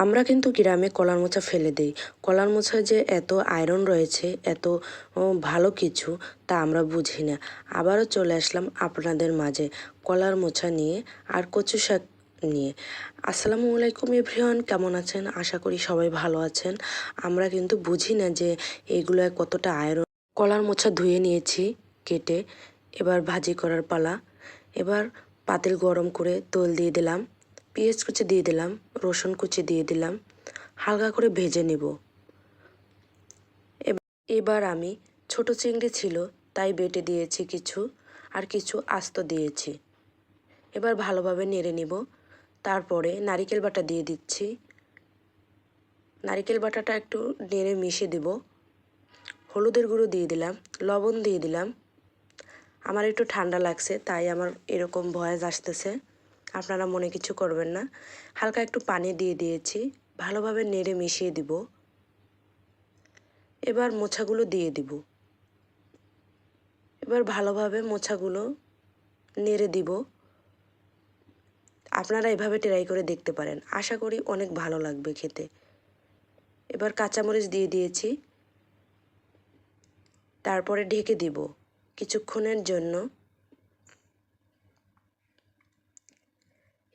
আমরা কিন্তু গ্রামে কলার মোচা ফেলে দিই। কলার মোচায় যে এত আয়রন রয়েছে, এত ভালো কিছু তা আমরা বুঝি না। আবারও চলে আসলাম আপনাদের মাঝে কলার মোচা নিয়ে আর কচু শাক নিয়ে। আসসালামু আলাইকুম এভরিওয়ান, কেমন আছেন? আশা করি সবাই ভালো আছেন। আমরা কিন্তু বুঝি না যে এগুলোয় কতটা আয়রন। কলার মোচা ধুয়ে নিয়েছি কেটে, এবার ভাজি করার পালা। এবার পাতিল গরম করে তেল দিয়ে দিলাম, পেঁয়াজ কুচি দিয়ে দিলাম, রসুন কুচি দিয়ে দিলাম, হালকা করে ভেজে নেব। এবার আমি ছোট চিংড়ি ছিল তাই বেটে দিয়েছি কিছু, আর কিছু আস্ত দিয়েছি। এবার ভালোভাবে নেড়ে নেব। তারপরে নারিকেল বাটা দিয়ে দিচ্ছি। নারিকেল বাটাটা একটু নেড়ে মিশিয়ে দেব। হলুদের গুঁড়ো দিয়ে দিলাম, লবণ দিয়ে দিলাম। আমার একটু ঠান্ডা লাগছে তাই আমার এরকম ভয়েস আসতেছে, আপনারা মনে কিছু করবেন না। হালকা একটু পানি দিয়ে দিয়েছি, ভালোভাবে নেড়ে মিশিয়ে দিব। এবার মোচাগুলো দিয়ে দিব। এবার ভালোভাবে মোচাগুলো নেড়ে দিব। আপনারা এভাবে ট্রাই করে দেখতে পারেন, আশা করি অনেক ভালো লাগবে খেতে। এবার কাঁচামরিচ দিয়ে দিয়েছি, তারপরে ঢেকে দিব কিছুক্ষণের জন্য।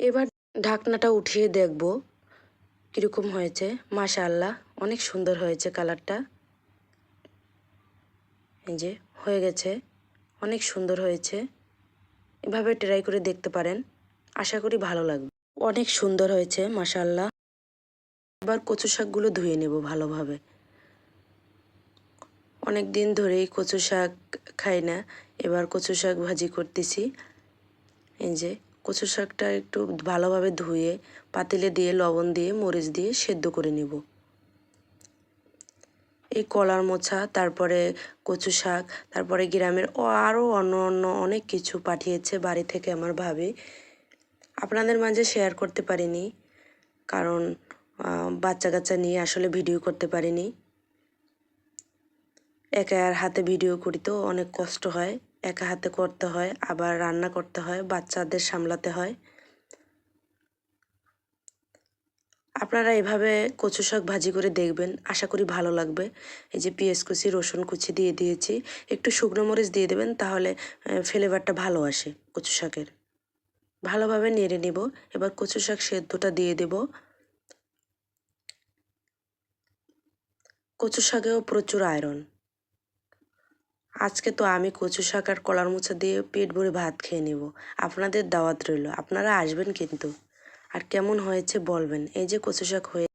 এবার ঢাকনাটা উঠিয়ে দেখব কীরকম হয়েছে। মাশাআল্লাহ, অনেক সুন্দর হয়েছে কালারটা। এই যে হয়ে গেছে, অনেক সুন্দর হয়েছে। এভাবে ট্রাই করে দেখতে পারেন, আশা করি ভালো লাগবে। অনেক সুন্দর হয়েছে মাশাআল্লাহ। এবার কচু শাকগুলো ধুয়ে নেব ভালোভাবে। অনেক দিন ধরেই কচু শাক খাই না, এবার কচু শাক ভাজি করতেছি। এই যে কচু শাকটা একটু ভালোভাবে ধুয়ে পাতিলে দিয়ে লবণ দিয়ে মরিচ দিয়ে সেদ্ধ করে নেব। এই কলার মোচা, তারপরে কচু শাক, তারপরে গ্রামের আরও অন্য অন্য অনেক কিছু পাঠিয়েছে বাড়ি থেকে আমার ভাবি। আপনাদের মাঝে শেয়ার করতে পারিনি, কারণ বাচ্চা কাচ্চা নিয়ে আসলে ভিডিও করতে পারিনি। একা আর হাতে ভিডিও করি তো অনেক কষ্ট হয়, একা হাতে করতে হয়, আবার রান্না করতে হয়, বাচ্চাদের সামলাতে হয়। আপনারা এভাবে কচু শাক ভাজি করে দেখবেন, আশা করি ভালো লাগবে। এই যে পেঁয়াজ কুচি, রসুন কুচি দিয়ে দিয়েছি, একটু শুকনো মরিচ দিয়ে দেবেন, তাহলে ফ্লেভারটা ভালো আসে কচু শাকের। ভালোভাবে নেড়ে নেব। এবার কচু শাক সেদ্ধটা দিয়ে দেব। কচু শাকেও প্রচুর আয়রন। আজকে তো আমি কচু শাক আর কলার মোচা দিয়ে পেট ভরে ভাত খেয়ে নেব। আপনাদের দাওয়াত রইল, আপনারা আসবেন কিন্তু। আর কেমন হয়েছে বলবেন। এই যে কচু শাক হয়ে